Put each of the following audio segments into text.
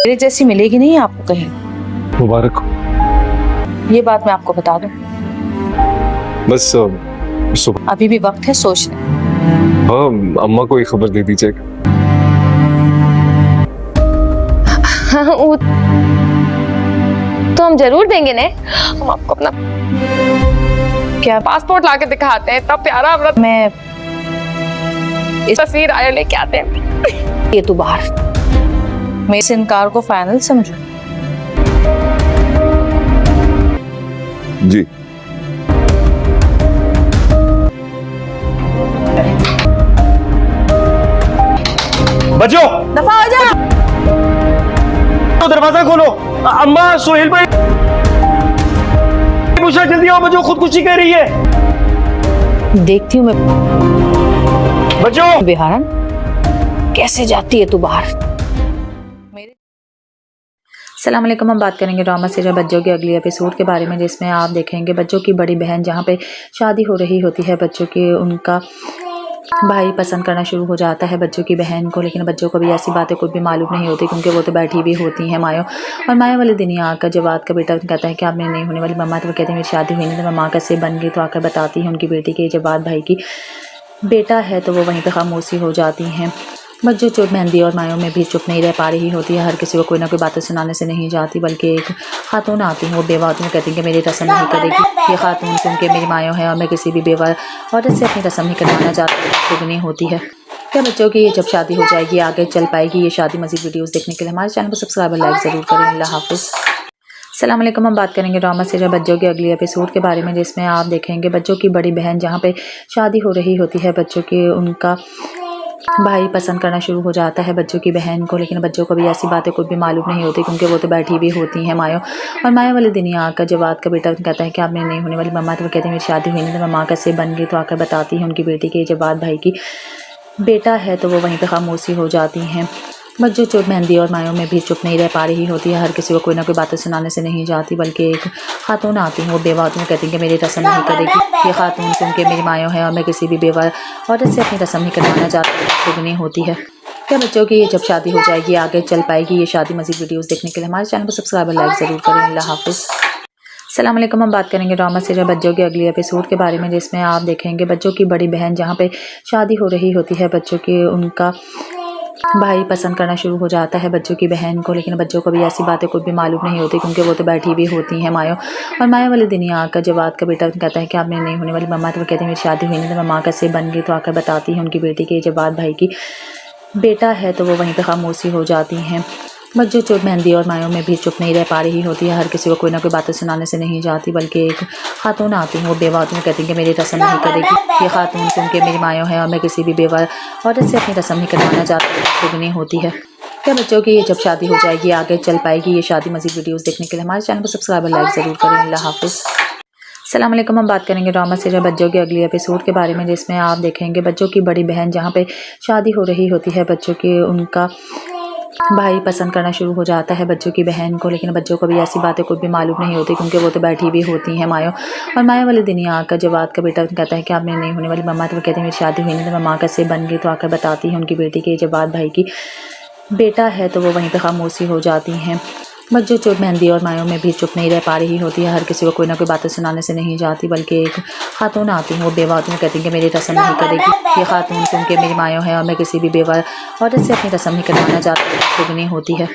मेरे जैसी मिलेगी नहीं आपको कहीं। मुबारक हो। ये बात मैं आपको बता दूं, बस सुबह अभी भी वक्त है सोचने। हाँ, अम्मा को एक खबर दे दीजिएगा। हाँ, वो तो हम जरूर देंगे ने। हम आपको अपना क्या पासपोर्ट लाके दिखाते हैं, इतना प्यारा अपना मैं इस तस्वीर आया लेके आते हैं। ये तो बाहर मैं इस इनकार को फाइनल समझूं। जी बच्चों दफा हो जा। तो दरवाजा खोलो। अम्मा सोहेल भाई पूछा, जल्दी आओ बच्चों, खुदकुशी कर रही है। देखती हूँ मैं बच्चों बिहारन कैसे जाती है तू बाहर। अस्सलाम वालेकुम। हम बात करेंगे ड्रामा सीरियल बच्चों के अगले एपिसोड के बारे में, जिसमें आप देखेंगे बच्चों की बड़ी बहन जहाँ पे शादी हो रही होती है बच्चों की, उनका भाई पसंद करना शुरू हो जाता है बच्चों की बहन को। लेकिन बच्चों को भी ऐसी बातें कुछ भी मालूम नहीं होती, क्योंकि वो तो बैठी हुई होती हैं मायो। और माया वाले दिन ही आकर जवाब का बेटा कहता है कि आपने नहीं होने वाली मम्मा, तो वो कहते हैं मेरी शादी हुई नहीं, तो मम्मा कैसे बन गई। तो आकर बताती है उनकी बेटी के जवाब भाई की बेटा है, तो वो वहीं पर खामोशी हो जाती हैं। बच्चों चुप मेहंदी और मायों में भी चुप नहीं रह पा रही होती है। हर किसी को कोई ना कोई बातें सुनाने से नहीं जाती, बल्कि एक खातून आती हैं, वो बेवा होती हैं, कहती हैं कि मेरी रस्म नहीं करेगी ये खातून, क्योंकि मेरी मायों है और मैं किसी भी बेवा औरत से अपनी रस्म नहीं करवाना चाहती। दुगनी होती है क्या बच्चों की जब शादी हो जाएगी आगे चल पाएगी। ये शादी मज़ीद वीडियोस देखने के लिए हमारे चैनल को सब्सक्राइब और लाइक ज़रूर करें। अल्लाह हाफिज़। अस्सलाम वालेकुम। हम बात करेंगे ड्रामा सीरियल बच्चों के अगले एपिसोड के बारे में, जिसमें आप देखेंगे बच्चों की बड़ी बहन जहाँ पे शादी हो रही होती है बच्चों की, उनका भाई पसंद करना शुरू हो जाता है बच्चों की बहन को। लेकिन बच्चों को भी ऐसी बातें कुछ भी मालूम नहीं होती, क्योंकि वो तो बैठी हुई होती हैं मायो। और माया वाले दिन ही आकर जवाब का बेटा कहता है कि आपने नहीं होने वाली मम्मा, तो वो कहते हैं मेरी शादी हुई नहीं, तो मम्मा कैसे बन गई। तो आकर बताती है उनकी बेटी के जवाब भाई की बेटा है, तो वो वहीं पर खामोशी हो जाती हैं। बच्चों चुप मेहंदी और मायों में भी चुप नहीं रह पा रही होती है। हर किसी को कोई ना कोई बातें सुनाने से नहीं जाती, बल्कि एक खातून आती हैं, वो बेवा होती हैं, कहती हैं कि मेरी रस्म नहीं करेगी ये खातून, क्योंकि मेरी मायों है और मैं किसी भी बेवा औरत से अपनी रस्म नहीं करवाना चाहती। दुगनी होती है क्या बच्चों की जब शादी हो जाएगी आगे चल पाएगी। ये शादी मज़ीद वीडियोस देखने के लिए हमारे चैनल को सब्सक्राइब और लाइक ज़रूर करें। अल्लाह हाफिज़। अस्सलाम वालेकुम। हम बात करेंगे ड्रामा सीरियल बच्चों के अगले एपिसोड के बारे में, जिसमें आप देखेंगे बच्चों की बड़ी बहन जहाँ पे शादी हो रही होती है बच्चों की, उनका भाई पसंद करना शुरू हो जाता है बच्चों की बहन को। लेकिन बच्चों को भी ऐसी बातें कुछ भी मालूम नहीं होती, क्योंकि वो तो बैठी हुई होती हैं मायो। और माया वाले दिन ही आकर जवाब का बेटा कहता है कि आपने नहीं होने वाली मम्मा, तो वो कहते हैं मेरी शादी हुई नहीं, तो मम्मा कैसे बन गई। तो आकर बताती है उनकी बेटी के जवाब भाई की बेटा है, तो वो वहीं पर खामोशी हो जाती हैं। बच्चों चुप मेहंदी और मायों में भी चुप नहीं रह पा रही होती है। हर किसी को कोई ना कोई बातें सुनाने से नहीं जाती, बल्कि एक खातून आती हैं, वो बेवा होती हैं, कहती हैं कि मेरी रस्म नहीं करेगी ये खातून, क्योंकि मेरी मायों है और मैं किसी भी बेवा औरत से अपनी रस्म नहीं करवाना चाहती। दुगनी होती है क्या बच्चों की जब शादी हो जाएगी आगे चल पाएगी। ये शादी मज़ीद वीडियोस देखने के लिए हमारे चैनल को सब्सक्राइब और लाइक ज़रूर करें। अल्लाह हाफिज़। अस्सलाम वालेकुम। हम बात करेंगे ड्रामा सीरियल बच्चों के अगले एपिसोड के बारे में, जिसमें आप देखेंगे बच्चों की बड़ी बहन जहाँ पे शादी हो रही होती है बच्चों की, उनका भाई पसंद करना शुरू हो जाता है बच्चों की बहन को। लेकिन बच्चों को भी ऐसी बातें कुछ भी मालूम नहीं होती, क्योंकि वो तो बैठी हुई होती हैं मायो। और माया वाले दिन ही आकर जवाब का बेटा कहता है कि आपने नहीं होने वाली मम्मा, तो वो कहते हैं मेरी शादी हुई नहीं, तो मम्मा कैसे बन गई। तो आकर बताती है उनकी बेटी के जवाब भाई की बेटा है, तो वो वहीं पर खामोशी हो जाती हैं। बच्चों चुप मेहंदी और मायों में भी चुप नहीं रह पा रही होती है। हर किसी को कोई ना कोई बातें सुनाने से नहीं जाती, बल्कि एक खातून आती हैं, वो बेवा होती हैं, कहती हैं कि मेरी रस्म नहीं करेगी ये खातून, क्योंकि मेरी मायों है और मैं किसी भी बेवा औरत से अपनी रस्म नहीं करवाना चाहती। दुगनी होती है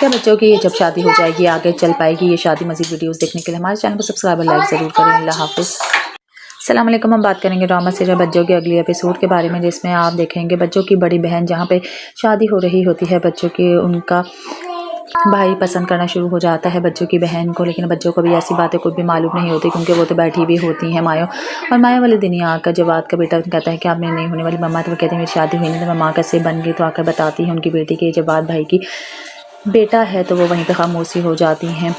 क्या बच्चों की जब शादी हो जाएगी आगे चल पाएगी। ये शादी मज़ीद वीडियोस देखने के लिए हमारे चैनल को सब्सक्राइब और लाइक ज़रूर करें। अल्लाह हाफिज़। अस्सलाम वालेकुम। हम बात करेंगे ड्रामा सीरियल बच्चों के अगले एपिसोड के बारे में, जिसमें आप देखेंगे बच्चों की बड़ी बहन जहाँ पे शादी हो रही होती है बच्चों की, उनका भाई पसंद करना शुरू हो जाता है बच्चों की बहन को। लेकिन बच्चों को भी ऐसी बातें कुछ भी मालूम नहीं होती, क्योंकि वो तो बैठी हुई होती हैं मायो। और माया वाले दिन ही आकर जवाब का बेटा कहता है कि आपने नहीं होने वाली मम्मा, तो वो कहते हैं मेरी शादी हुई नहीं, तो मम्मा कैसे बन गई। तो आकर बताती है उनकी बेटी के जवाब भाई की बेटा है, तो वो वहीं पर खामोशी हो जाती हैं।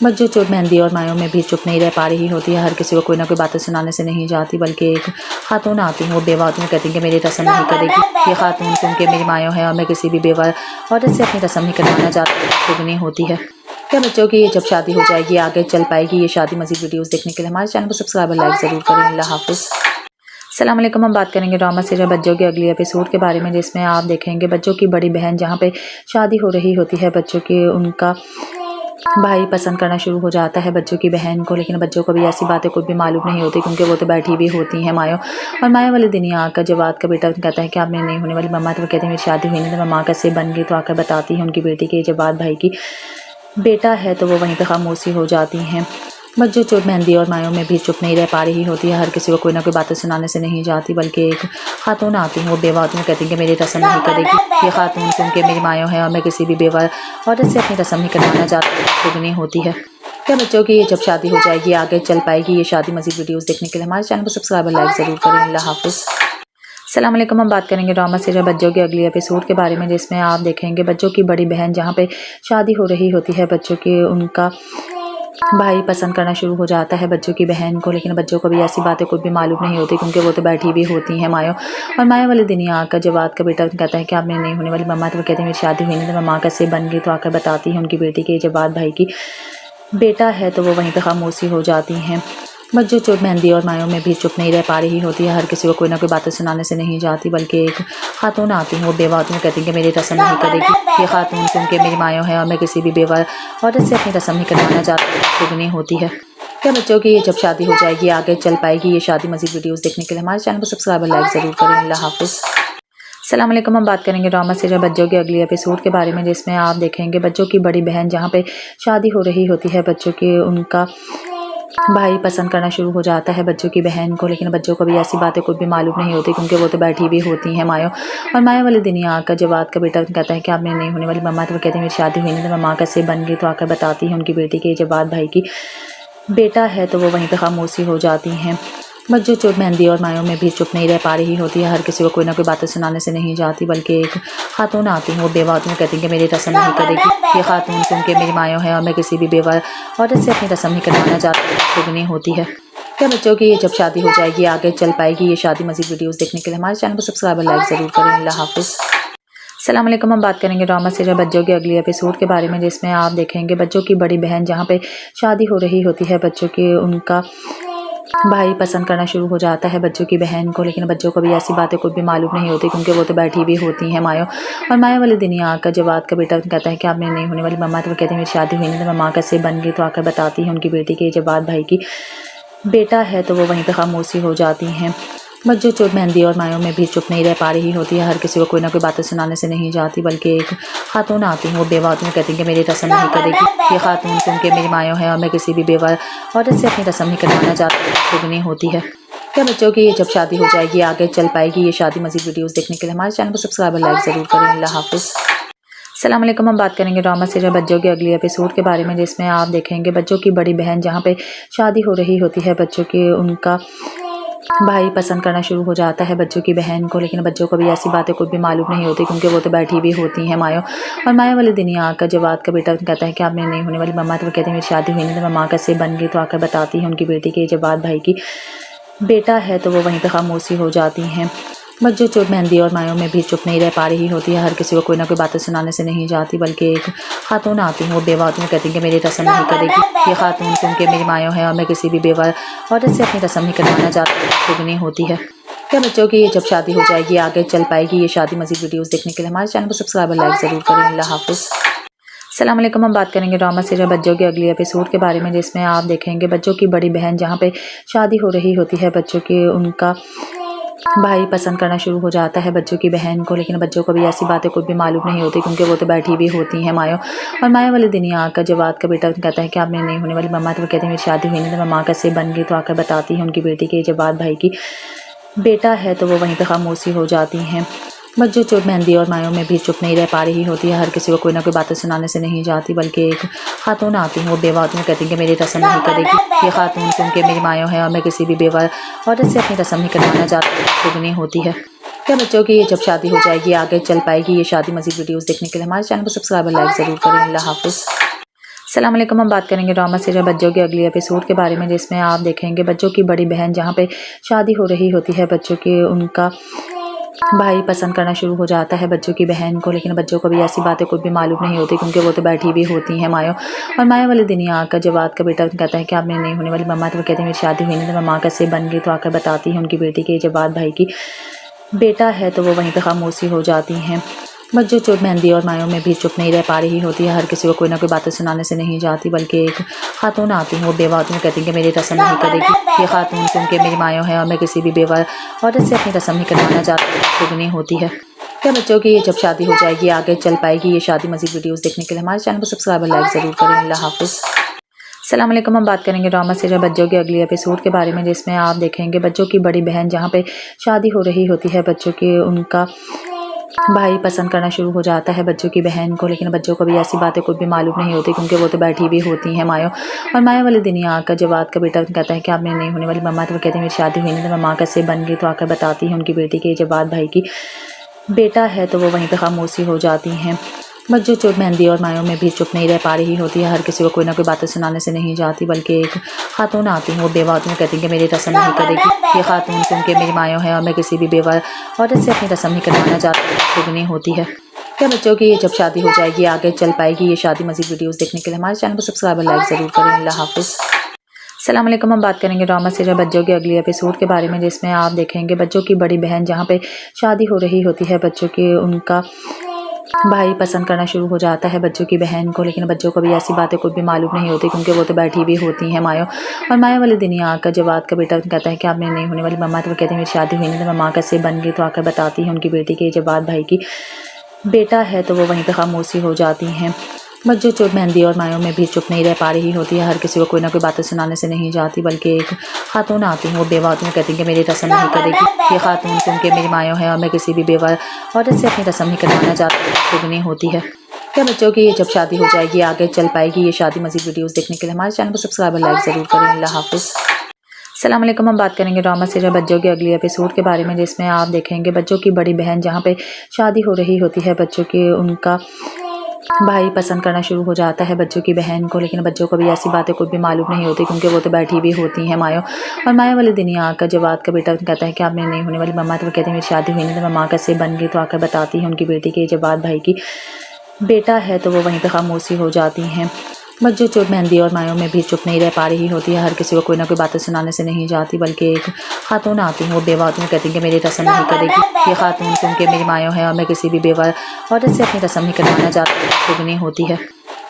बच्चों चुप मेहंदी और मायों में भी चुप नहीं रह पा रही होती है। हर किसी को कोई ना कोई बातें सुनाने से नहीं जाती, बल्कि एक खातून आती हैं, वो बेवा होती हैं, कहती हैं कि मेरी रस्म नहीं करेगी ये खातून, क्योंकि मेरी मायों है और मैं किसी भी बेवा औरत से अपनी रस्म नहीं करवाना चाहती। दुगनी होती है क्या बच्चों की जब शादी हो जाएगी आगे चल पाएगी। ये शादी मज़ीद वीडियोस देखने के लिए हमारे चैनल को सब्सक्राइब और लाइक ज़रूर करें। अल्लाह हाफिज़। अस्सलाम वालेकुम। हम बात करेंगे ड्रामा सीरियल बच्चों के अगली एपिसोड के बारे में, जिसमें आप देखेंगे बच्चों की बड़ी बहन जहाँ पे शादी हो रही होती है बच्चों की, उनका भाई पसंद करना शुरू हो जाता है बच्चों की बहन को। लेकिन बच्चों को भी ऐसी बातें कुछ भी मालूम नहीं होती, क्योंकि वो तो बैठी हुई होती हैं मायो। और माया वाले दिन ही आकर जब बात का बेटा कहता है कि आपने नहीं होने वाली मम्मा, तो वो कहते हैं मेरी शादी हुई नहीं, तो मम्मा कैसे बन गई, तो आकर बताती है उनकी बेटी के जब बात भाई की बेटा है, तो वो वहीं पर खामोशी हो जाती हैं। बच्चों चोट मेहंदी और मायों में भी चुप नहीं रह पा रही होती है। हर किसी को कोई ना कोई बातें सुनाने से नहीं जाती, बल्कि एक खातून आती हैं, वो बेवा आती हैं, कहती हैं कि मेरी रस्म नहीं करेगी ये खातून, क्योंकि मेरी मायों है और मैं किसी भी बेवा औरत से अपनी रस्म नहीं करवाना चाहती। दुगनी होती है क्या बच्चों की जब शादी हो जाएगी आगे चल पाएगी। ये शादी मज़ीद वीडियोस देखने के लिए हमारे चैनल को सब्सक्राइब और लाइक ज़रूर करें। अल्लाह हाफिज़। अस्सलाम वालेकुम। हम बात करेंगे ड्रामा सीरियल बच्चों के अगली एपिसोड के बारे में, जिसमें आप देखेंगे बच्चों की बड़ी बहन जहाँ पे शादी हो रही होती है बच्चों की, उनका भाई पसंद करना शुरू हो जाता है बच्चों की बहन को। लेकिन बच्चों को भी ऐसी बातें कुछ भी मालूम नहीं होती, क्योंकि वो तो बैठी हुई होती हैं मायो। और माया वाले दिन ही आकर जब बात का बेटा कहता है कि आपने नहीं होने वाली मम्मा, तो वो कहते हैं मेरी शादी हुई नहीं, तो मम्मा कैसे बन गई, तो आकर बताती है उनकी बेटी के जब बात भाई की बेटा है, तो वो वहीं पर खामोशी हो जाती हैं। बच्चों चोट मेहंदी और मायों में भी चुप नहीं रह पा रही होती है। हर किसी को कोई ना कोई बातें सुनाने से नहीं जाती, बल्कि एक खातून आती हैं, वो बेवा आती हैं, कहती हैं कि मेरी रस्म नहीं करेगी ये खातून, क्योंकि मेरी मायों है और मैं किसी भी बेवा औरत से अपनी रस्म नहीं करवाना चाहती। दुगनी होती है क्या बच्चों की जब शादी हो जाएगी आगे चल पाएगी। ये शादी मज़ीद वीडियोस देखने के लिए हमारे चैनल को सब्सक्राइब और लाइक ज़रूर करें। अल्लाह हाफिज़। अस्सलाम वालेकुम। हम बात करेंगे ड्रामा सीरियल बच्चों के अगली एपिसोड के बारे में, जिसमें आप देखेंगे बच्चों की बड़ी बहन जहाँ पे शादी हो रही होती है बच्चों की, उनका भाई पसंद करना शुरू हो जाता है बच्चों की बहन को। लेकिन बच्चों को भी ऐसी बातें कुछ भी मालूम नहीं होती, क्योंकि वो तो बैठी हुई होती हैं मायो। और माया वाले दिन ही आकर जब बात का बेटा कहता है कि आपने नहीं होने वाली मम्मा, तो वो कहते हैं मेरी शादी हुई नहीं, तो मम्मा कैसे बन गई, तो आकर बताती है उनकी बेटी के जब बात भाई की बेटा है, तो वो वहीं पर खामोशी हो जाती हैं। बच्चों चोट मेहंदी और मायों में भी चुप नहीं रह पा रही होती है। हर किसी को कोई ना कोई बातें सुनाने से नहीं जाती, बल्कि एक खातून आती हैं, वो बेवा आती हैं, कहती हैं कि मेरी रस्म नहीं करेगी ये खातून, क्योंकि मेरी मायों है और मैं किसी भी बेवा औरत से अपनी रस्म नहीं करवाना चाहती। दुगनी होती है क्या बच्चों की जब शादी हो जाएगी आगे चल पाएगी। ये शादी मज़ीद वीडियोस देखने के लिए हमारे चैनल को सब्सक्राइब और लाइक ज़रूर करें। अल्लाह हाफिज़। अस्सलाम वालेकुम। हम बात करेंगे ड्रामा सीरियल बच्चों के अगली एपिसोड के बारे में, जिसमें आप देखेंगे बच्चों की बड़ी बहन जहाँ पे शादी हो रही होती है बच्चों की, उनका भाई पसंद करना शुरू हो जाता है बच्चों की बहन को। लेकिन बच्चों को भी ऐसी बातें कुछ भी मालूम नहीं होती, क्योंकि वो तो बैठी हुई होती हैं मायो। और माया वाले दिन ही आकर जब बात का बेटा कहता है कि आपने नहीं होने वाली मम्मा, तो वो कहते हैं मेरी शादी हुई नहीं, तो मम्मा कैसे बन गई, तो आकर बताती है उनकी बेटी के जब बात भाई की बेटा है, तो वो वहीं पर खामोशी हो जाती हैं। बच्चों चोट मेहंदी और मायों में भी चुप नहीं रह पा रही होती है। हर किसी को कोई ना कोई बातें सुनाने से नहीं जाती, बल्कि एक खातून आती हैं, वो बेवा आती हैं, कहती हैं कि मेरी रस्म नहीं करेगी ये खातून, क्योंकि मेरी मायों है और मैं किसी भी बेवा औरत से अपनी रस्म नहीं करवाना चाहती। दुगनी होती है क्या बच्चों की जब शादी हो जाएगी आगे चल पाएगी। ये शादी मज़ीद वीडियोस देखने के लिए हमारे चैनल को सब्सक्राइब और लाइक ज़रूर करें। अल्लाह हाफिज़। अस्सलाम वालेकुम। हम बात करेंगे ड्रामा सीरियल बच्चों के अगली एपिसोड के बारे में, जिसमें आप देखेंगे बच्चों की बड़ी बहन जहाँ पे शादी हो रही होती है बच्चों की, उनका भाई पसंद करना शुरू हो जाता है बच्चों की बहन को। लेकिन बच्चों को भी ऐसी बातें कुछ भी मालूम नहीं होती, क्योंकि वो तो बैठी हुई होती हैं मायो। और माया वाले दिन ही आकर जब बात का बेटा कहता है कि आपने नहीं होने वाली मम्मा, तो वो कहते हैं मेरी शादी हुई नहीं, तो मम्मा कैसे बन गई, तो आकर बताती है उनकी बेटी के जब बात भाई की बेटा है, तो वो वहीं पर खामोशी हो जाती हैं। बच्चों चोट मेहंदी और मायों में भी चुप नहीं रह पा रही होती है। हर किसी को कोई ना कोई बातें सुनाने से नहीं जाती, बल्कि एक खातून आती हैं, वो बेवा आती हैं, कहती हैं कि मेरी रस्म नहीं करेगी ये खातून, क्योंकि मेरी मायों है और मैं किसी भी बेवा औरत से अपनी रस्म नहीं करवाना चाहती। दुगनी होती है क्या बच्चों की जब शादी हो जाएगी आगे चल पाएगी। ये शादी मज़ीद वीडियोस देखने के लिए हमारे चैनल को सब्सक्राइब और लाइक ज़रूर करें। अल्लाह हाफिज़। अस्सलाम वालेकुम। हम बात करेंगे ड्रामा सीरियल बच्चों के अगली एपिसोड के बारे में, जिसमें आप देखेंगे बच्चों की बड़ी बहन जहाँ पे शादी हो रही होती है बच्चों की, उनका भाई पसंद करना शुरू हो जाता है बच्चों की बहन को। लेकिन बच्चों को भी ऐसी बातें कुछ भी मालूम नहीं होती, क्योंकि वो तो बैठी हुई होती हैं मायो। और माया वाले दिन ही आकर जब बात का बेटा कहता है कि आपने नहीं होने वाली मम्मा, तो वो कहते हैं मेरी शादी हुई नहीं, तो मम्मा कैसे बन गई, तो आकर बताती है उनकी बेटी के जब बात भाई की बेटा है, तो वो वहीं पर खामोशी हो जाती हैं। बच्चों चोट मेहंदी और मायों में भी चुप नहीं रह पा रही होती है। हर किसी को कोई ना कोई बातें सुनाने से नहीं जाती, बल्कि एक खातून आती हैं, वो बेवा आती हैं, कहती हैं कि मेरी रस्म नहीं करेगी ये खातून, क्योंकि मेरी मायों है और मैं किसी भी बेवा औरत से अपनी रस्म नहीं करवाना चाहती। दुगनी होती है क्या बच्चों की जब शादी हो जाएगी आगे चल पाएगी। ये शादी मज़ीद वीडियोस देखने के लिए हमारे चैनल को सब्सक्राइब और लाइक ज़रूर करें। अल्लाह हाफिज़। अस्सलाम वालेकुम। हम बात करेंगे ड्रामा सीरियल बच्चों के अगली एपिसोड के बारे में, जिसमें आप देखेंगे बच्चों की बड़ी बहन जहाँ पे शादी हो रही होती है बच्चों की, उनका भाई पसंद करना शुरू हो जाता है बच्चों की बहन को, लेकिन बच्चों को भी ऐसी बातें कुछ भी मालूम नहीं होती क्योंकि वो तो बैठी भी होती हैं मायो। और माया वाले दिन ही आकर जब का बेटा कहता है कि आप मेरी नहीं होने वाली मम्मा, तो वो कहते हैं मेरी शादी हुई नहीं, तो मम्मा कैसे बन गई, तो आकर बताती है उनकी बेटी के जवाब भाई की बेटा है, तो वो वहीं पर खामोशी हो जाती हैं। बच्चों चुप मेहंदी और मायों में भी चुप नहीं रह पा रही होती है, हर किसी को कोई ना कोई बातें सुनाने से नहीं जाती, बल्कि एक खातून आती हैं, वो बेवा आती हैं, कहती हैं कि मेरी रस्म नहीं करेगी ये खातून क्योंकि मेरी मायों है और मैं किसी भी बेवा औरत से अपनी रस्म नहीं करवाना चाहती नहीं होती है। क्या बच्चों की ये जब शादी हो जाएगी आगे चल पाएगी? ये शादी मज़ीद वीडियोस देखने के लिए हमारे चैनल को सब्सक्राइब और लाइक ज़रूर करें। अल्लाह हाफिज़। अस्सलाम वालेकुम। हम बात करेंगे ड्रामा सीरियल बच्चों के अगले एपिसोड के बारे में, जिसमें आप देखेंगे बच्चों की बड़ी बहन जहाँ पे शादी हो रही होती है बच्चों की, उनका भाई पसंद करना शुरू हो जाता है बच्चों की बहन को, लेकिन बच्चों को भी ऐसी बातें कुछ भी मालूम नहीं होती क्योंकि वो तो बैठी भी होती हैं मायो। और माया वाले दिन ही आकर जब का बेटा कहता है कि आप मेरी नहीं होने वाली मम्मा, तो वो कहते हैं मेरी शादी हुई नहीं, तो मम्मा कैसे बन गई, तो आकर बताती है उनकी बेटी के जवाब भाई की बेटा है, तो वो वहीं पर खामोशी हो जाती हैं। बच्चों चुप मेहंदी और मायों में भी चुप नहीं रह पा रही होती है, हर किसी को कोई ना कोई बातें सुनाने से नहीं जाती, बल्कि एक खातून आती हैं, वो बेवा आती हैं, कहती हैं कि मेरी रस्म नहीं करेगी ये खातून क्योंकि मेरी मायों है और मैं किसी भी बेवा औरत से अपनी रस्म नहीं करवाना चाहती नहीं होती है। क्या बच्चों की ये जब शादी हो जाएगी आगे चल पाएगी? ये शादी मज़ीद वीडियोस देखने के लिए हमारे चैनल को सब्सक्राइब और लाइक ज़रूर करें। अल्लाह हाफिज़। अस्सलाम वालेकुम। हम बात करेंगे ड्रामा सीरियल बच्चों के अगले एपिसोड के बारे में, जिसमें आप देखेंगे बच्चों की बड़ी बहन जहाँ पे शादी हो रही होती है बच्चों की, उनका भाई पसंद करना शुरू हो जाता है बच्चों की बहन को, लेकिन बच्चों को भी ऐसी बातें कुछ भी मालूम नहीं होती क्योंकि वो तो बैठी भी होती हैं मायो। और माया वाले दिन ही आकर जब का बेटा कहता है कि आप मेरी नहीं होने वाली मम्मा, तो वो कहते हैं मेरी शादी हुई नहीं, तो मम्मा कैसे बन गई, तो आकर बताती है उनकी बेटी के जवाब भाई की बेटा है, तो वो वहीं पर खामोशी हो जाती हैं। बच्चों चुप मेहंदी और मायों में भी चुप नहीं रह पा रही होती है, हर किसी को कोई ना कोई बातें सुनाने से नहीं जाती, बल्कि एक खातून आती हैं, वो बेवा आती हैं, कहती हैं कि मेरी रस्म नहीं करेगी ये खातून क्योंकि मेरी मायों है और मैं किसी भी बेवा औरत से अपनी रस्म नहीं करवाना चाहती नहीं होती है। क्या बच्चों की ये जब शादी हो जाएगी आगे चल पाएगी? ये शादी मज़ीद वीडियोस देखने के लिए हमारे चैनल को सब्सक्राइब और लाइक ज़रूर करें। अल्लाह हाफिज़। अस्सलाम वालेकुम। हम बात करेंगे ड्रामा सीरियल बच्चों के अगले एपिसोड के बारे में, जिसमें आप देखेंगे बच्चों की बड़ी बहन जहाँ पे शादी हो रही होती है बच्चों की, उनका भाई पसंद करना शुरू हो जाता है बच्चों की बहन को, लेकिन बच्चों को भी ऐसी बातें कुछ भी मालूम नहीं होती क्योंकि वो तो बैठी भी होती हैं मायो। और माया वाले दिन ही आकर जब का बेटा कहता है कि आप मेरी नहीं होने वाली मम्मा, तो वो कहते हैं मेरी शादी हुई नहीं, तो मम्मा कैसे बन गई, तो आकर बताती है उनकी बेटी के जवाब भाई की बेटा है, तो वो वहीं पर खामोशी हो जाती हैं। बच्चों चुप मेहंदी और मायों में भी चुप नहीं रह पा रही होती है, हर किसी को कोई ना कोई बातें सुनाने से नहीं जाती, बल्कि एक खातून आती हैं, वो बेवा आती हैं, कहती हैं कि मेरी रस्म नहीं करेगी ये खातून क्योंकि मेरी मायों है और मैं किसी भी बेवा औरत से अपनी रस्म नहीं करवाना चाहती नहीं होती है।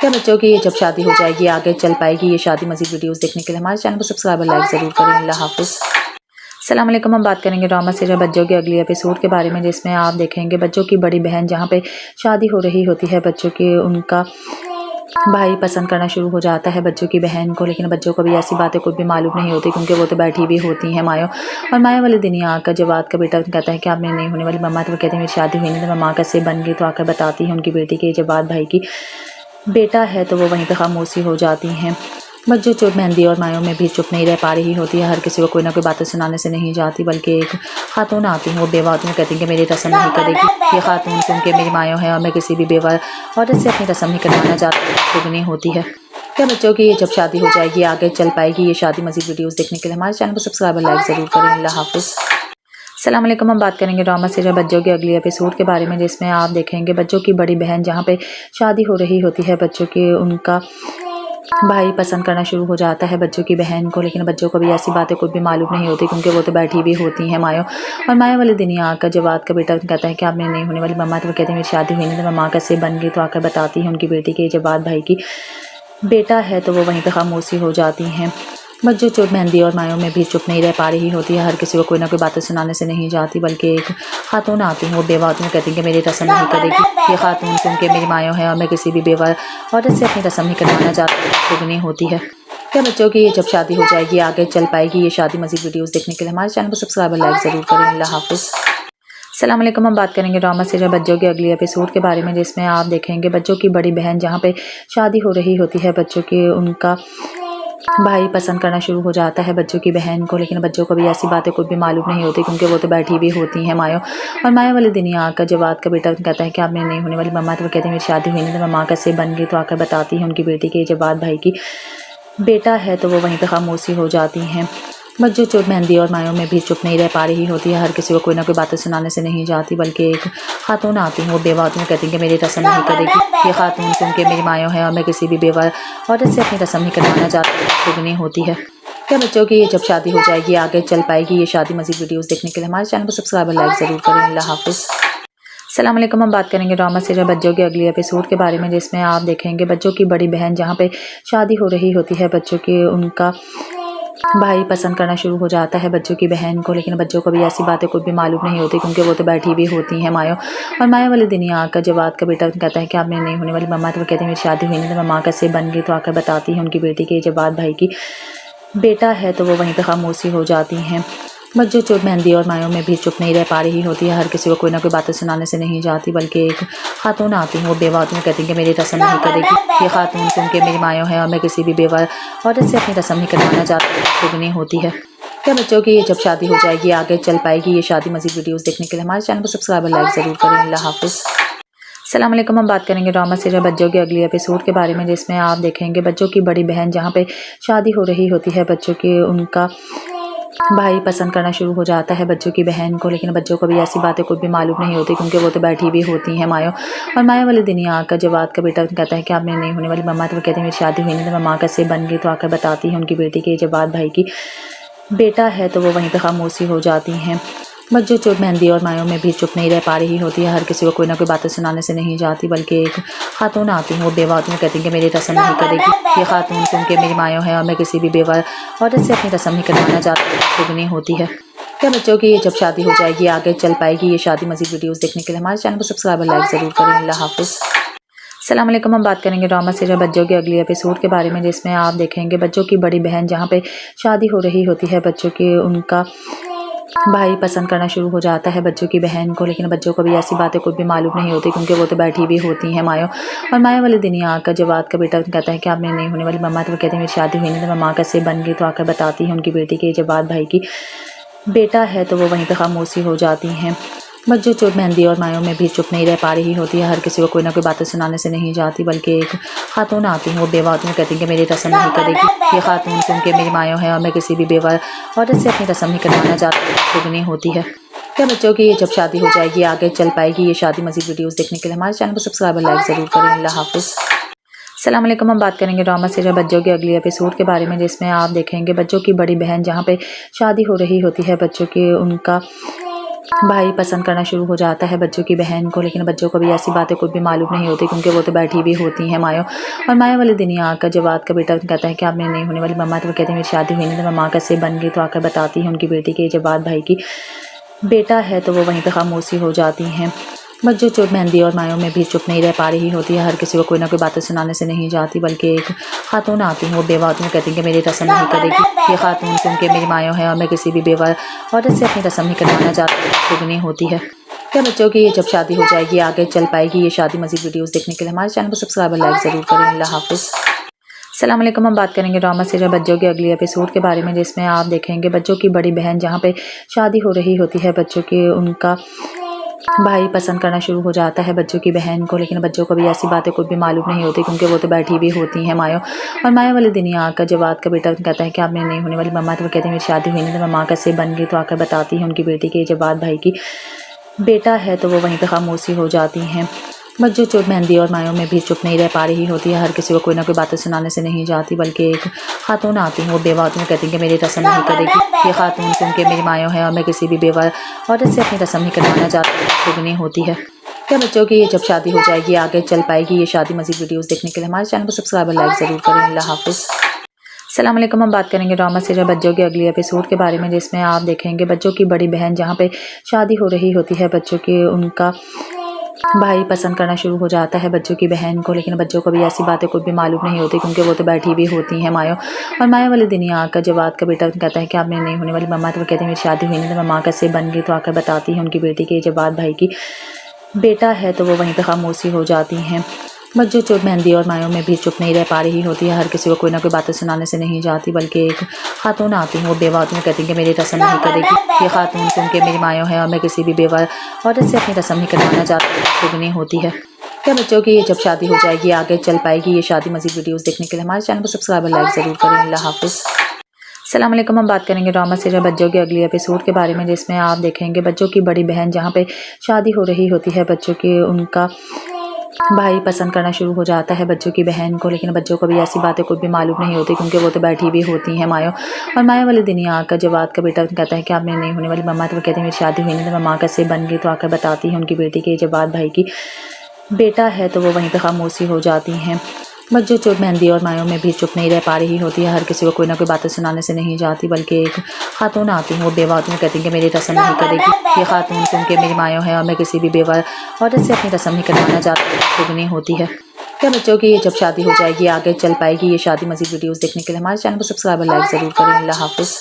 क्या बच्चों की ये जब शादी हो जाएगी आगे चल पाएगी? ये शादी मज़ीद वीडियोस देखने के लिए हमारे चैनल को सब्सक्राइब और लाइक ज़रूर करें। अल्लाह हाफिज़। अस्सलाम वालेकुम। हम बात करेंगे ड्रामा सीरियल बच्चों के अगले एपिसोड के बारे में, जिसमें आप देखेंगे बच्चों की बड़ी बहन जहाँ पे शादी हो रही होती है बच्चों की, उनका भाई पसंद करना शुरू हो जाता है बच्चों की बहन को, लेकिन बच्चों को भी ऐसी बातें कुछ भी मालूम नहीं होती क्योंकि वो तो बैठी भी होती हैं मायो। और माया वाले दिन ही आकर जब का बेटा कहता है कि आप मेरी नहीं होने वाली मम्मा, तो वो कहते हैं मेरी शादी हुई नहीं, तो मम्मा कैसे बन गई, तो आकर बताती है उनकी बेटी के जवाब भाई की बेटा है, तो वो वहीं पर खामोशी हो जाती हैं। बच्चों चुप मेहंदी और मायों में भी चुप नहीं रह पा रही होती है, हर किसी को कोई ना कोई बातें सुनाने से नहीं जाती, बल्कि एक खातून आती हैं, वो बेवा आती हैं, कहती हैं कि मेरी रस्म नहीं करेगी ये खातून क्योंकि मेरी मायों है और मैं किसी भी बेवा औरत से अपनी रस्म नहीं करवाना चाहती नहीं होती है। क्या बच्चों की ये जब शादी हो जाएगी आगे चल पाएगी? ये शादी मज़ीद वीडियोस देखने के लिए हमारे चैनल को सब्सक्राइब और लाइक ज़रूर करें। अल्लाह हाफिज़। अस्सलाम वालेकुम। हम बात करेंगे ड्रामा सीरियल बच्चों के अगले एपिसोड के बारे में, जिसमें आप देखेंगे बच्चों की बड़ी बहन जहाँ पे शादी हो रही होती है बच्चों की, उनका भाई पसंद करना शुरू हो जाता है बच्चों की बहन को, लेकिन बच्चों को भी ऐसी बातें कुछ भी मालूम नहीं होती क्योंकि वो तो बैठी भी होती हैं मायो। और माया वाले दिन ही आकर जब का बेटा कहता है कि आप मेरी नहीं होने वाली मम्मा, तो वो कहते हैं मेरी शादी हुई नहीं, तो मम्मा कैसे बन गई, तो आकर बताती है उनकी बेटी के जवाब भाई की बेटा है, तो वो वहीं पर खामोशी हो जाती हैं। बच्चों चुप मेहंदी और मायों में भी चुप नहीं रह पा रही होती है, हर किसी को कोई ना कोई बातें सुनाने से नहीं जाती, बल्कि एक खातून आती हैं, वो बेवा आती हैं, कहती हैं कि मेरी रस्म नहीं करेगी ये खातून क्योंकि मेरी मायों है और मैं किसी भी बेवा औरत से अपनी रस्म नहीं करवाना चाहती नहीं होती है। क्या बच्चों की ये जब शादी हो जाएगी आगे चल पाएगी? ये शादी मज़ीद वीडियोस देखने के लिए हमारे चैनल को सब्सक्राइब और लाइक ज़रूर करें। अल्लाह हाफिज़। अस्सलाम वालेकुम। हम बात करेंगे ड्रामा सीरियल बच्चों के अगले एपिसोड के बारे में, जिसमें आप देखेंगे बच्चों की बड़ी बहन जहाँ पे शादी हो रही होती है बच्चों की, उनका भाई पसंद करना शुरू हो जाता है बच्चों की बहन को, लेकिन बच्चों को भी ऐसी बातें कुछ भी मालूम नहीं होती क्योंकि वो तो बैठी भी होती हैं मायो। और माया वाले दिन ही आकर जब का बेटा कहता है कि आप मेरी नहीं होने वाली मम्मा, तो वो कहते हैं मेरी शादी हुई नहीं, तो मम्मा कैसे बन गई, तो आकर बताती है उनकी बेटी के जवाब भाई की बेटा है, तो वो वहीं पर खामोशी हो जाती हैं। बच्चों चोट मेहंदी और मायों में भी चुप नहीं रह पा रही होती है। हर किसी को कोई ना कोई बातें सुनाने से नहीं जाती, बल्कि एक खातून आती हैं, वो बेवा होती हैं, कहती हैं कि मेरी रस्म नहीं करेगी ये खातून, क्योंकि मेरी मायों है और मैं किसी भी बेवा औरत से अपनी रस्म नहीं करवाना चाहती। दुगनी होती है क्या बच्चों की जब शादी हो जाएगी आगे चल पाएगी। ये शादी मज़ीद वीडियोस देखने के लिए हमारे चैनल को सब्सक्राइब और लाइक ज़रूर करें। अल्लाह हाफिज़। अस्सलाम वालेकुम। हम बात करेंगे ड्रामा सीरियल बच्चों के अगले एपिसोड के बारे में, जिसमें आप देखेंगे बच्चों की बड़ी बहन जहाँ पे शादी हो रही होती है बच्चों की, उनका भाई पसंद करना शुरू हो जाता है बच्चों की बहन को, लेकिन बच्चों को भी ऐसी बातें कुछ भी मालूम नहीं होती, क्योंकि वो तो बैठी भी होती हैं मायो। और मायो वाले दिन ही आकर जवाद का बेटा कहता है कि आप मेरी नहीं होने वाली मम्मा, तो वो कहते हैं मेरी शादी हुई नहीं, तो मैं माँ कैसे बन गई। तो आकर बताती है उनकी बेटी के जवाद भाई की बेटा है, तो वो वहीं पर खामोशी हो जाती हैं। बच्चों चोट मेहंदी और मायों में भी चुप नहीं रह पा रही होती है। हर किसी को कोई ना कोई बातें सुनाने से नहीं जाती, बल्कि एक खातून आती हैं, वो बेवा होती हैं, कहती हैं कि मेरी रस्म नहीं करेगी ये खातून, क्योंकि मेरी मायों है और मैं किसी भी बेवा औरत से अपनी रस्म नहीं करवाना चाहती। दुगनी होती है क्या बच्चों की जब शादी हो जाएगी आगे चल पाएगी। ये शादी मज़ीद वीडियोस देखने के लिए हमारे चैनल को सब्सक्राइब और लाइक ज़रूर करें। अल्लाह हाफिज़। अस्सलाम वालेकुम। हम बात करेंगे ड्रामा सीरियल बच्चों के अगले एपिसोड के बारे में, जिसमें आप देखेंगे बच्चों की बड़ी बहन जहाँ पे शादी हो रही होती है बच्चों की, उनका भाई पसंद करना शुरू हो जाता है बच्चों की बहन को, लेकिन बच्चों को भी ऐसी बातें कुछ भी मालूम नहीं होती, क्योंकि वो तो बैठी भी होती हैं मायो। और माया वाले दिन ही आकर जवाद का बेटा कहता है कि आप मेरी नहीं होने वाली मम्मा, तो वो कहते हैं मेरी शादी हुई नहीं, तो मैं माँ कैसे बन गई। तो आकर बताती है उनकी बेटी के जवाद भाई की बेटा है, तो वो वहीं पर खामोशी हो जाती हैं। बच्चों चोट मेहंदी और मायों में भी चुप नहीं रह पा रही होती है। हर किसी को कोई ना कोई बातें सुनाने से नहीं जाती, बल्कि एक खातून आती हैं, वो बेवा होती हैं, कहती हैं कि मेरी रस्म नहीं करेगी ये खातून, क्योंकि मेरी मायों है और मैं किसी भी बेवा औरत से अपनी रस्म नहीं करवाना चाहती। दुगनी होती है क्या बच्चों की जब शादी हो जाएगी आगे चल पाएगी। ये शादी मज़ीद वीडियोस देखने के लिए हमारे चैनल को सब्सक्राइब और लाइक ज़रूर करें। अल्लाह हाफिज़। अस्सलाम वालेकुम। हम बात करेंगे ड्रामा सीरियल बच्चों के अगले एपिसोड के बारे में, जिसमें आप देखेंगे बच्चों की बड़ी बहन जहाँ पे शादी हो रही होती है बच्चों की, उनका भाई पसंद करना शुरू हो जाता है बच्चों की बहन को, लेकिन बच्चों को भी ऐसी बातें कुछ भी मालूम नहीं होती, क्योंकि वो तो बैठी भी होती हैं मायो। और माया वाले दिन ही आकर जवाद का बेटा कहता है कि आप मेरी नहीं होने वाली मम्मा, तो वो कहते हैं मेरी शादी हुई नहीं, तो मैं माँ कैसे बन गई। तो आकर बताती है उनकी बेटी के जवाद भाई की बेटा है, तो वो वहीं पर खामोशी हो जाती हैं। बच्चों चोट मेहंदी और मायों में भी चुप नहीं रह पा रही होती है। हर किसी को कोई ना कोई बातें सुनाने से नहीं जाती, बल्कि एक खातून आती हैं, वो बेवा होती हैं, कहती हैं कि मेरी रस्म नहीं करेगी ये खातून, क्योंकि मेरी मायों है और मैं किसी भी बेवा औरत से अपनी रस्म नहीं करवाना चाहती। दुगनी होती है क्या बच्चों की जब शादी हो जाएगी आगे चल पाएगी। ये शादी मज़ीद वीडियोस देखने के लिए हमारे चैनल को सब्सक्राइब और लाइक ज़रूर करें। अल्लाह हाफिज़। अस्सलाम वालेकुम। हम बात करेंगे ड्रामा सीरियल बच्चों के अगले एपिसोड के बारे में, जिसमें आप देखेंगे बच्चों की बड़ी बहन जहाँ पे शादी हो रही होती है बच्चों की, उनका भाई पसंद करना शुरू हो जाता है बच्चों की बहन को, लेकिन बच्चों को भी ऐसी बातें कुछ भी मालूम नहीं होती, क्योंकि वो तो बैठी भी होती हैं मायो। और माया वाले दिन ही आकर जवाद का बेटा कहता है कि आप मेरी नहीं होने वाली मम्मा, तो वो कहते हैं मेरी शादी हुई नहीं, तो मैं माँ कैसे बन गई। तो आकर बताती है उनकी बेटी के जवाद भाई की बेटा है, तो वो वहीं पर खामोशी हो जाती हैं। बच्चों चोट मेहंदी और मायों में भी चुप नहीं रह पा रही होती है। हर किसी को कोई ना कोई बातें सुनाने से नहीं जाती, बल्कि एक खातून आती हैं, वो बेवा होती हैं, कहती हैं कि मेरी रस्म नहीं करेगी ये खातून, क्योंकि मेरी मायों है और मैं किसी भी बेवा औरत से अपनी रस्म नहीं करवाना चाहती। दुगनी होती है क्या बच्चों की जब शादी हो जाएगी आगे चल पाएगी। ये शादी मज़ीद वीडियोस देखने के लिए हमारे चैनल को सब्सक्राइब और लाइक ज़रूर करें। अल्लाह हाफिज़। अस्सलाम वालेकुम। हम बात करेंगे ड्रामा सीरियल बच्चों के अगले एपिसोड के बारे में, जिसमें आप देखेंगे बच्चों की बड़ी बहन जहाँ पे शादी हो रही होती है बच्चों की, उनका भाई पसंद करना शुरू हो जाता है बच्चों की बहन को, लेकिन बच्चों को भी ऐसी बातें कुछ भी मालूम नहीं होती, क्योंकि वो तो बैठी भी होती हैं मायो। और माया वाले दिन ही आकर जवाद का बेटा कहता है कि आप मेरी नहीं होने वाली मम्मा, तो वो कहते हैं मेरी शादी हुई नहीं, तो मैं माँ कैसे बन गई। तो आकर बताती है उनकी बेटी के जवाद भाई की बेटा है, तो वो वहीं पर खामोशी हो जाती हैं। बच्चों चोट मेहंदी और मायों में भी चुप नहीं रह पा रही होती है। हर किसी को कोई ना कोई बातें सुनाने से नहीं जाती, बल्कि एक खातून आती हैं, वो बेवा होती हैं, कहती हैं कि मेरी रस्म नहीं करेगी ये खातून, क्योंकि मेरी मायों है और मैं किसी भी बेवा औरत से अपनी रस्म नहीं करवाना चाहती। दुगनी होती है क्या बच्चों की जब शादी हो जाएगी आगे चल पाएगी। ये शादी मज़ीद वीडियोस देखने के लिए हमारे चैनल को सब्सक्राइब और लाइक ज़रूर करें। अल्लाह हाफिज़। अस्सलाम वालेकुम। हम बात करेंगे ड्रामा सीरियल बच्चों के अगले एपिसोड के बारे में, जिसमें आप देखेंगे बच्चों की बड़ी बहन जहाँ पे शादी हो रही होती है बच्चों की, उनका भाई पसंद करना शुरू हो जाता है बच्चों की बहन को, लेकिन बच्चों को भी ऐसी बातें कुछ भी मालूम नहीं होती, क्योंकि वो तो बैठी भी होती हैं मायो। और माया वाले दिन ही आकर जवाद का बेटा कहता है कि आप मेरी नहीं होने वाली मम्मा, तो वो कहते हैं मेरी शादी हुई नहीं, तो मैं माँ कैसे बन गई। तो आकर बताती है उनकी बेटी के जवाद भाई की बेटा है, तो वो वहीं पर खामोशी हो जाती हैं। बच्चों चोट मेहंदी और मायों में भी चुप नहीं रह पा रही होती है। हर किसी को कोई ना कोई बातें सुनाने से नहीं जाती, बल्कि एक खातून आती हैं, वो बेवा होती हैं, कहती हैं कि मेरी रस्म नहीं करेगी ये खातून, क्योंकि मेरी मायों है और मैं किसी भी बेवा औरत से अपनी रस्म नहीं करवाना चाहती। दुगनी होती है क्या बच्चों की जब शादी हो जाएगी आगे चल पाएगी। ये शादी मज़ीद वीडियोस देखने के लिए हमारे चैनल को सब्सक्राइब और लाइक ज़रूर करें। अल्लाह हाफिज़। अस्सलाम वालेकुम। हम बात करेंगे ड्रामा सीरियल बच्चों के अगली एपिसोड के बारे में, जिसमें आप देखेंगे बच्चों की बड़ी बहन जहाँ पे शादी हो रही होती है बच्चों की, उनका भाई पसंद करना शुरू हो जाता है बच्चों की बहन को। लेकिन बच्चों को भी ऐसी बातें कुछ भी मालूम नहीं होती, क्योंकि वो तो बैठी भी होती हैं मायो। और माया वाले दिन ही आकर जवाद का बेटा कहता है कि आप मेरी नहीं होने वाली मम्मा, तो वो कहते हैं मेरी शादी हुई नहीं, तो मम्मा कैसे बन गई। तो आकर बताती है उनकी बेटी के जवाद भाई की बेटा है, तो वो वहीं पर खामोशी हो जाती हैं। बच्चों चुप मेहंदी और मायों में भी चुप नहीं रह पा रही होती है। हर किसी को कोई ना कोई बातें सुनाने से नहीं जाती, बल्कि एक खातून आती है, वो बेवा में कहती है कि मेरी रस्म नहीं करेगी ये खातून, क्योंकि मेरी मायों है और मैं किसी भी बेवा औरत से अपनी रस्म नहीं करवाना चाहती। नहीं होती है क्या बच्चों की जब शादी हो जाएगी आगे चल पाएगी ये शादी। मज़ीद वीडियोस देखने के लिए हमारे चैनल को सब्सक्राइब और लाइक ज़रूर करें। अल्लाह हाफिज़।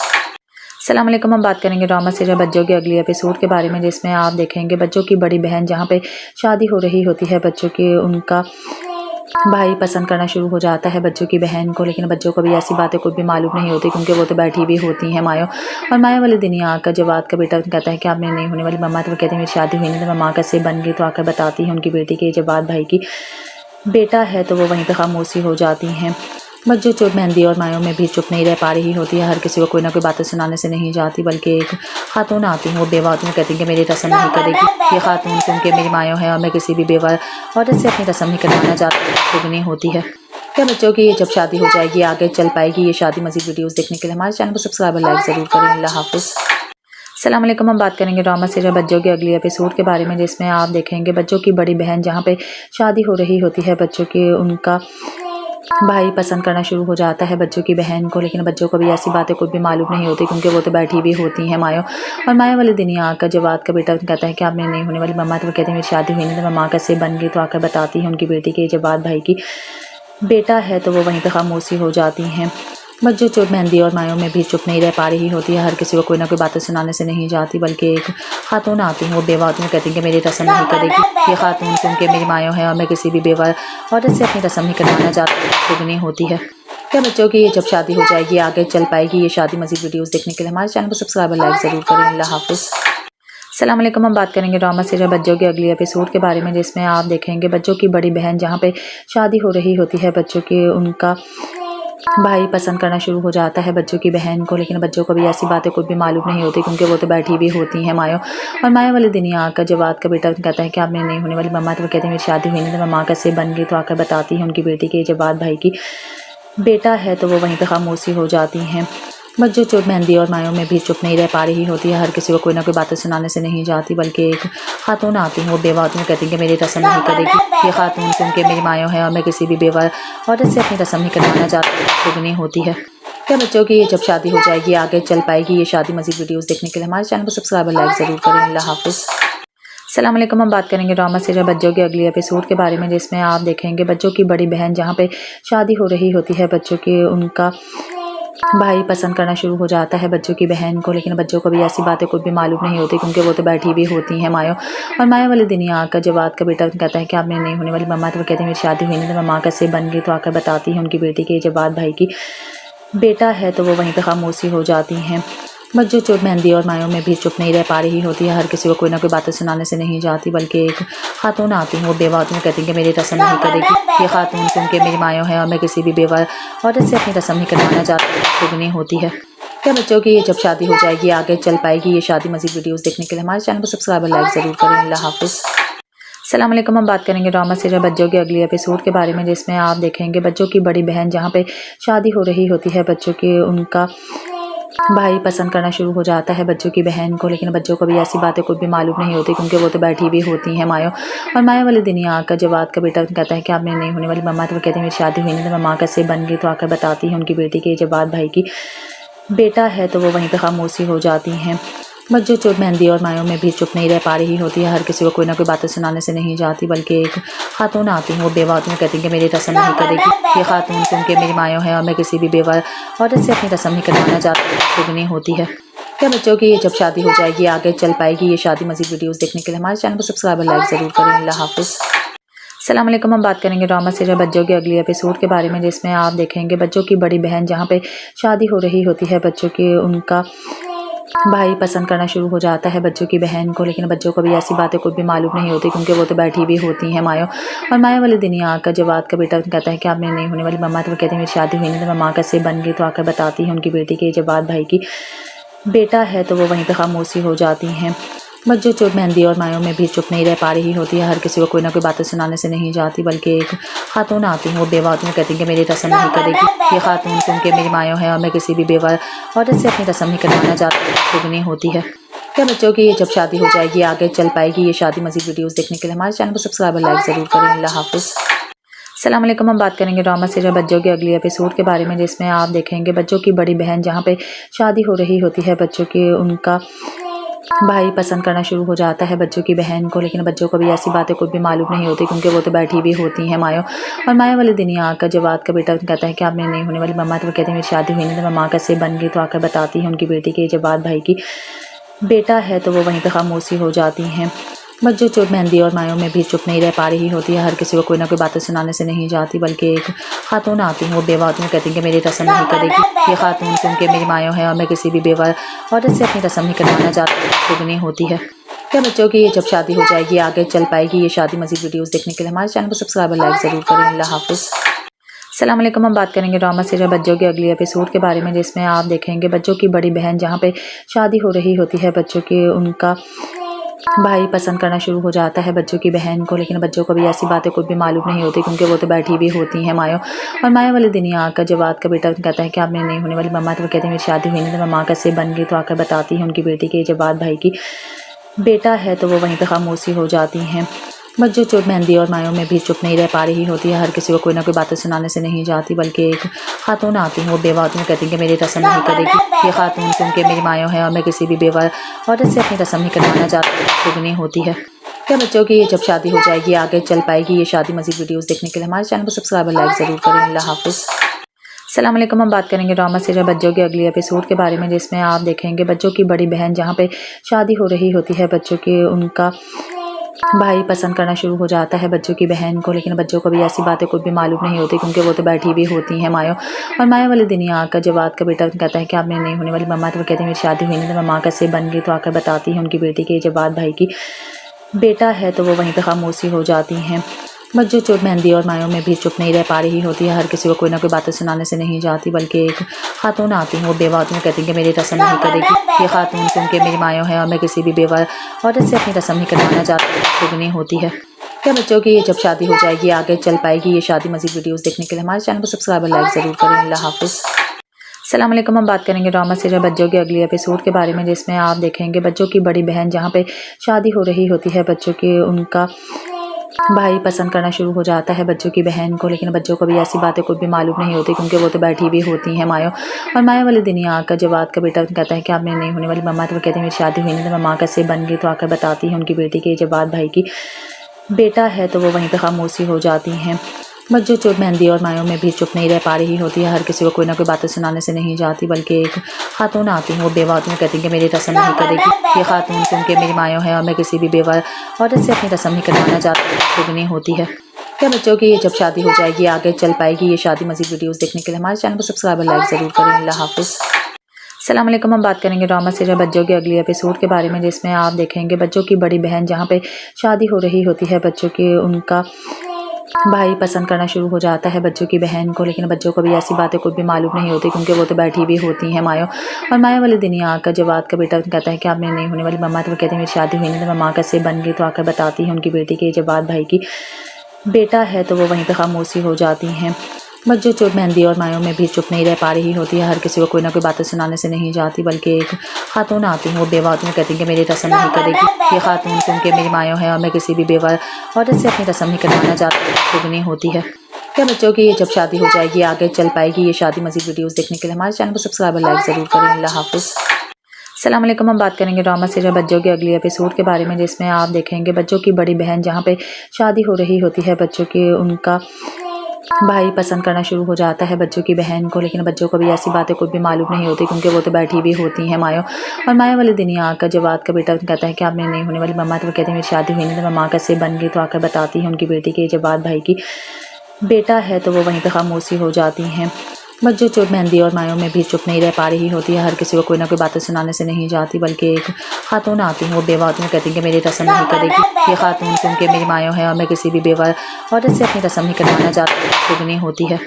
अस्सलाम वालेकुम। हम बात करेंगे ड्रामा सीरियल बच्चों के अगली एपिसोड के बारे में, जिसमें आप देखेंगे बच्चों की बड़ी बहन जहाँ पे शादी हो रही होती है बच्चों की, उनका भाई पसंद करना शुरू हो जाता है बच्चों की बहन को। लेकिन बच्चों को भी ऐसी बातें कुछ भी मालूम नहीं होती, क्योंकि वो तो बैठी भी होती हैं मायो। और माया वाले दिन ही आकर जवाद का बेटा कहता है कि आप मेरी नहीं होने वाली मम्मा, तो वो कहते हैं मेरी शादी हुई नहीं, तो मम्मा कैसे बन गई। तो आकर बताती है उनकी बेटी के जवाद भाई की बेटा है, तो वो वहीं पर खामोशी हो जाती हैं। बच्चों चुप मेहंदी और मायों में भी चुप नहीं रह पा रही होती है। हर किसी को कोई ना कोई बातें सुनाने से नहीं जाती, बल्कि एक खातून आती है, वो बेवा में कहती है कि मेरी रस्म नहीं करेगी ये खातून, क्योंकि मेरी मायों है और मैं किसी भी बेवा औरत से अपनी रस्म नहीं करवाना चाहती। तो नहीं होती है क्या बच्चों की जब शादी हो जाएगी आगे चल पाएगी ये शादी। मज़ीद वीडियोस देखने के लिए हमारे चैनल को सब्सक्राइब और लाइक ज़रूर करें। अल्लाह हाफिज़। अस्सलाम वालेकुम। हम बात करेंगे ड्रामा सीरियल बच्चों के अगली एपिसोड के बारे में, जिसमें आप देखेंगे बच्चों की बड़ी बहन जहाँ पे शादी हो रही होती है बच्चों की, उनका भाई पसंद करना शुरू हो जाता है बच्चों की बहन को। लेकिन बच्चों को भी ऐसी बातें कुछ भी मालूम नहीं होती, क्योंकि वो तो बैठी भी होती हैं मायो। और माया वाले दिन ही आकर जवाद का बेटा कहता है कि आप मेरी नहीं होने वाली मम्मा, तो वो कहते हैं मेरी शादी हुई नहीं, तो मम्मा कैसे बन गई। तो आकर बताती है उनकी बेटी के जवाद भाई की बेटा है, तो वो वहीं पर खामोशी हो जाती हैं। बच्चों चुप मेहंदी और मायों में भी चुप नहीं रह पा रही होती है। हर किसी को कोई ना कोई बातें सुनाने से नहीं जाती, बल्कि एक खातून आती है, वो बेवा में कहती है कि मेरी रस्म नहीं करेगी ये खातून, क्योंकि मेरी मायों है और मैं किसी भी बेवा औरत से अपनी रस्म नहीं करवाना चाहती। तो नहीं होती है क्या बच्चों की जब शादी हो जाएगी आगे चल पाएगी ये शादी। मज़ीद वीडियोस देखने के लिए हमारे चैनल को सब्सक्राइब और लाइक ज़रूर करें। अल्लाह हाफिज़। अस्सलाम वालेकुम। हम बात करेंगे ड्रामा सीरियल बच्चों के अगली एपिसोड के बारे में, जिसमें आप देखेंगे बच्चों की बड़ी बहन जहाँ पे शादी हो रही होती है बच्चों की, उनका भाई पसंद करना शुरू हो जाता है बच्चों की बहन को। लेकिन बच्चों को भी ऐसी बातें कुछ भी मालूम नहीं होती, क्योंकि वो तो बैठी भी होती हैं मायो। और माया वाले दिन ही आकर जवाद का बेटा कहता है कि आप मेरी नहीं होने वाली मम्मा, तो वो कहते हैं मेरी शादी हुई नहीं, तो मम्मा कैसे बन गई। तो आकर बताती है उनकी बेटी के जवाद भाई की बेटा है, तो वो वहीं पर खामोशी हो जाती हैं। बच्चों चुप मेहंदी और मायों में भी चुप नहीं रह पा रही होती है। हर किसी को कोई ना कोई बातें सुनाने से नहीं जाती, बल्कि एक खातून आती है, वो बेवा में कहती है कि मेरी रस्म नहीं करेगी ये खातून, क्योंकि मेरी मायों है और मैं किसी भी बेवा औरत से अपनी रस्म नहीं करवाना चाहती। तो नहीं होती है क्या बच्चों की जब शादी हो जाएगी आगे चल पाएगी ये शादी। मज़ीद वीडियोस देखने के लिए हमारे चैनल को सब्सक्राइब और लाइक ज़रूर करें। अल्लाह हाफिज़। अस्सलाम वालेकुम। हम बात करेंगे ड्रामा सीरियल बच्चों के अगली एपिसोड के बारे में, जिसमें आप देखेंगे बच्चों की बड़ी बहन जहाँ पे शादी हो रही होती है बच्चों की, उनका भाई पसंद करना शुरू हो जाता है बच्चों की बहन को। लेकिन बच्चों को भी ऐसी बातें कुछ भी मालूम नहीं होती, क्योंकि वो तो बैठी भी होती हैं मायो। और माया वाले दिन ही आकर जवाद का बेटा कहता है कि आप मेरी नहीं होने वाली मम्मा, तो वो कहते हैं मेरी शादी हुई नहीं, तो मम्मा कैसे बन गई। तो आकर बताती है उनकी बेटी के जवाद भाई की बेटा है, तो वो वहीं पर खामोशी हो जाती हैं। बच्चों चुप मेहंदी और मायों में भी चुप नहीं रह पा रही होती है। हर किसी को कोई ना कोई बातें सुनाने से नहीं जाती, बल्कि एक खातून आती है, वो बेवा में कहती है कि मेरी रस्म नहीं करेगी ये खातून, क्योंकि मेरी मायों है और मैं किसी भी बेवा औरत से अपनी रस्म नहीं करवाना चाहती। तो नहीं होती है क्या बच्चों की जब शादी हो जाएगी आगे चल पाएगी ये शादी। मज़ीद वीडियोस देखने के लिए हमारे चैनल को सब्सक्राइब और लाइक ज़रूर करें। अल्लाह हाफिज़। अस्सलाम वालेकुम। हम बात करेंगे ड्रामा सीरियल बच्चों के अगली एपिसोड के बारे में, जिसमें आप देखेंगे बच्चों की बड़ी बहन जहाँ पे शादी हो रही होती है बच्चों की, उनका भाई पसंद करना शुरू हो जाता है बच्चों की बहन को। लेकिन बच्चों को भी ऐसी बातें कुछ भी मालूम नहीं होती, क्योंकि वो तो बैठी भी होती हैं मायो। और माया वाले दिन ही आकर जवाद का बेटा कहता है कि आप मेरी नहीं होने वाली मम्मा, तो वो कहते हैं मेरी शादी हुई नहीं, तो मम्मा कैसे बन गई। तो आकर बताती है उनकी बेटी के जवाद भाई की बेटा है, तो वो वहीं पर खामोशी हो जाती हैं। बच्चों चुप मेहंदी और मायों में भी चुप नहीं रह पा रही होती है। हर किसी को कोई ना कोई बातें सुनाने से नहीं जाती, बल्कि एक खातून आती है, वो बेवा में कहती है कि मेरी रस्म नहीं करेगी ये खातून, क्योंकि मेरी मायों है और मैं किसी भी बेवा औरत से अपनी रस्म नहीं करवाना चाहती। तो नहीं होती है क्या बच्चों की जब शादी हो जाएगी आगे चल पाएगी ये शादी। मज़ीद वीडियोस देखने के लिए हमारे चैनल को सब्सक्राइब और लाइक ज़रूर करें। अल्लाह हाफिज़। अस्सलाम वालेकुम। हम बात करेंगे ड्रामा सीरियल बच्चों के अगली एपिसोड के बारे में, जिसमें आप देखेंगे बच्चों की बड़ी बहन जहाँ पे शादी हो रही होती है बच्चों की, उनका भाई पसंद करना शुरू हो जाता है बच्चों की बहन को, लेकिन बच्चों को भी ऐसी बातें कुछ भी मालूम नहीं होती क्योंकि वो तो बैठी हुई होती हैं मायो। और माया वाले दिन ही आकर जब बात का बेटा कहता है कि आपने नहीं होने वाली मम्मा, तो वो कहती है मेरी शादी हुई नहीं, तो मम्मा कैसे बन गई, तो आकर बताती है उनकी बेटी की जब बात भाई की बेटा है, तो वो वहीं पर खामोशी हो जाती हैं। बच्चों चुप मेहंदी और मायों में भी चुप नहीं रह पा रही होती है। हर किसी को कोई ना कोई बातें सुनाने से नहीं जाती, बल्कि एक खातून आती हैं, वो बेवा आती हैं, कहती हैं कि मेरी रस्म नहीं करेगी ये खातून, क्योंकि मेरी मायों है और मैं किसी भी बेवा औरत से अपनी रस्म नहीं करवाना चाहती। दुगनी होती है क्या बच्चों की जब शादी हो जाएगी आगे चल पाएगी। ये शादी मज़ीद वीडियोस देखने के लिए हमारे चैनल को सब्सक्राइब और लाइक ज़रूर करें। अल्लाह हाफिज़। अस्सलाम वालेकुम। हम बात करेंगे ड्रामा सीरियल बच्चों के अगले एपिसोड के बारे में, जिसमें आप देखेंगे बच्चों की बड़ी बहन जहाँ पे शादी हो रही होती है बच्चों की, उनका भाई पसंद करना शुरू हो जाता है बच्चों की बहन को, लेकिन बच्चों को भी ऐसी बातें कुछ भी मालूम नहीं होती क्योंकि वो तो बैठी हुई होती हैं मायो। और माया वाले दिन ही आकर जब बात का बेटा कहता है कि आपने नहीं होने वाली मम्मा, तो वो कहती है मेरी शादी हुई नहीं, तो मम्मा कैसे बन गई, तो आकर बताती है उनकी बेटी की जब बात भाई की बेटा है, तो वो वहीं पर खामोशी हो जाती हैं। बच्चों चुप मेहंदी और मायों में भी चुप नहीं रह पा रही होती है। हर किसी को कोई ना कोई बातें सुनाने से नहीं जाती, बल्कि एक खातून आती हैं, वो बेवा आती हैं, कहती हैं कि मेरी रस्म नहीं करेगी ये खातून, क्योंकि मेरी मायों है और मैं किसी भी बेवा औरत से अपनी रस्म नहीं करवाना चाहती। दुगनी होती है क्या बच्चों की जब शादी हो जाएगी आगे चल पाएगी। ये शादी मज़ीद वीडियोस देखने के लिए हमारे चैनल को सब्सक्राइब और लाइक ज़रूर करें। अल्लाह हाफिज़। अस्सलाम वालेकुम। हम बात करेंगे ड्रामा सीरियल बच्चों के अगले एपिसोड के बारे में, जिसमें आप देखेंगे बच्चों की बड़ी बहन जहाँ पे शादी हो रही होती है बच्चों की, उनका भाई पसंद करना शुरू हो जाता है बच्चों की बहन को, लेकिन बच्चों को भी ऐसी बातें कुछ भी मालूम नहीं होती क्योंकि वो तो बैठी हुई होती हैं मायो। और माया वाले दिन ही आकर जब बात का बेटा कहता है कि आपने नहीं होने वाली मम्मा, तो वो कहती है मेरी शादी हुई नहीं, तो मम्मा कैसे बन गई, तो आकर बताती है उनकी बेटी की जब बात भाई की बेटा है, तो वो वहीं पर खामोशी हो जाती हैं। बच्चों चुप मेहंदी और मायों में भी चुप नहीं रह पा रही होती है। हर किसी को कोई ना कोई बातें सुनाने से नहीं जाती, बल्कि एक खातून आती हैं, वो बेवा आती हैं, कहती हैं कि मेरी रस्म नहीं करेगी ये खातून, क्योंकि मेरी मायों है और मैं किसी भी बेवा औरत से अपनी रस्म नहीं करवाना चाहती। दुगनी होती है क्या बच्चों की जब शादी हो जाएगी आगे चल पाएगी। ये शादी मज़ीद वीडियोस देखने के लिए हमारे चैनल को सब्सक्राइब और लाइक ज़रूर करें। अल्लाह हाफिज़। अस्सलाम वालेकुम। हम बात करेंगे ड्रामा सीरियल बच्चों के अगले एपिसोड के बारे में, जिसमें आप देखेंगे बच्चों की बड़ी बहन जहाँ पे शादी हो रही होती है बच्चों की, उनका भाई पसंद करना शुरू हो जाता है बच्चों की बहन को, लेकिन बच्चों को भी ऐसी बातें कुछ भी मालूम नहीं होती क्योंकि वो तो बैठी हुई होती हैं मायो। और माया वाले दिन ही आकर जब बात का बेटा कहता है कि आपने नहीं होने वाली मम्मा, तो वो कहती है मेरी शादी हुई नहीं, तो मम्मा कैसे बन गई, तो आकर बताती है उनकी बेटी की जब बात भाई की बेटा है, तो वो वहीं पर खामोशी हो जाती हैं। बच्चों चुप मेहंदी और मायों में भी चुप नहीं रह पा रही होती है। हर किसी को कोई ना कोई बातें सुनाने से नहीं जाती, बल्कि एक खातून आती हैं, वो बेवा आती हैं, कहती हैं कि मेरी रस्म नहीं करेगी ये खातून, क्योंकि मेरी मायों है और मैं किसी भी बेवा औरत से अपनी रस्म नहीं करवाना चाहती। दुगनी होती है क्या बच्चों की जब शादी हो जाएगी आगे चल पाएगी। ये शादी मज़ीद वीडियोस देखने के लिए हमारे चैनल को सब्सक्राइब और लाइक ज़रूर करें। अल्लाह हाफिज़। अस्सलाम वालेकुम। हम बात करेंगे ड्रामा सीरियल बच्चों के अगले एपिसोड के बारे में, जिसमें आप देखेंगे बच्चों की बड़ी बहन जहाँ पे शादी हो रही होती है बच्चों की, उनका भाई पसंद करना शुरू हो जाता है बच्चों की बहन को, लेकिन बच्चों को भी ऐसी बातें कुछ भी मालूम नहीं होती क्योंकि वो तो बैठी हुई होती हैं मायो। और माया वाले दिन ही आकर जब बात का बेटा कहता है कि आपने नहीं होने वाली मम्मा, तो वो कहती है मेरी शादी हुई नहीं, तो मम्मा कैसे बन गई, तो आकर बताती है उनकी बेटी की जब बात भाई की बेटा है, तो वो वहीं पर खामोशी हो जाती हैं। बच्चों चुप मेहंदी और मायों में भी चुप नहीं रह पा रही होती है। हर किसी को कोई ना कोई बातें सुनाने से नहीं जाती, बल्कि एक खातून आती हैं, वो बेवा आती हैं, कहती हैं कि मेरी रस्म नहीं करेगी ये खातून, क्योंकि मेरी मायों है और मैं किसी भी बेवा औरत से अपनी रस्म नहीं करवाना चाहती। दुगनी होती है क्या बच्चों की जब शादी हो जाएगी आगे चल पाएगी। ये शादी मज़ीद वीडियोस देखने के लिए हमारे चैनल को सब्सक्राइब और लाइक ज़रूर करें। अल्लाह हाफिज़। अस्सलाम वालेकुम। हम बात करेंगे ड्रामा सीरियल बच्चों के अगले एपिसोड के बारे में, जिसमें आप देखेंगे बच्चों की बड़ी बहन जहाँ पे शादी हो रही होती है बच्चों की, उनका भाई पसंद करना शुरू हो जाता है बच्चों की बहन को, लेकिन बच्चों को भी ऐसी बातें कुछ भी मालूम नहीं होती क्योंकि वो तो बैठी हुई होती हैं मायो। और माया वाले दिन ही आकर जब बात का बेटा कहता है कि आपने नहीं होने वाली मम्मा, तो वो कहती है मेरी शादी हुई नहीं, तो मम्मा कैसे बन गई, तो आकर बताती है उनकी बेटी की जब बात भाई की बेटा है, तो वो वहीं पर खामोशी हो जाती हैं। बच्चों चुप मेहंदी और मायों में भी चुप नहीं रह पा रही होती है। हर किसी को कोई ना कोई बातें सुनाने से नहीं जाती, बल्कि एक खातून आती हैं, वो बेवा आती हैं, कहती हैं कि मेरी रस्म नहीं करेगी ये खातून, क्योंकि मेरी मायों है और मैं किसी भी बेवा औरत से अपनी रस्म नहीं करवाना चाहती। दुगनी होती है क्या बच्चों की जब शादी हो जाएगी आगे चल पाएगी। ये शादी मज़ीद वीडियोस देखने के लिए हमारे चैनल को सब्सक्राइब और लाइक ज़रूर करें। अल्लाह हाफिज़। अस्सलाम वालेकुम। हम बात करेंगे ड्रामा सीरियल बच्चों के अगले एपिसोड के बारे में, जिसमें आप देखेंगे बच्चों की बड़ी बहन जहाँ पे शादी हो रही होती है बच्चों की, उनका भाई पसंद करना शुरू हो जाता है बच्चों की बहन को, लेकिन बच्चों को भी ऐसी बातें कुछ भी मालूम नहीं होती क्योंकि वो तो बैठी हुई होती हैं मायो। और माया वाले दिन ही आकर जब बात का बेटा कहता है कि आपने नहीं होने वाली मम्मा, तो वो कहती है मेरी शादी हुई नहीं, तो मम्मा कैसे बन गई, तो आकर बताती है उनकी बेटी की जब बात भाई की बेटा है, तो वो वहीं पर खामोशी हो जाती हैं। बच्चों चोट मेहंदी और मायों में भी चुप नहीं रह पा रही होती है। हर किसी को कोई ना कोई बातें सुनाने से नहीं जाती, बल्कि एक खातून आती है, वो बेवा आती है, कहती है कि मेरी रस्म नहीं करेगी ये खातून, क्योंकि मेरी मायों है और मैं किसी भी बेवा औरत से अपनी रस्म नहीं करवाना चाहती होती है।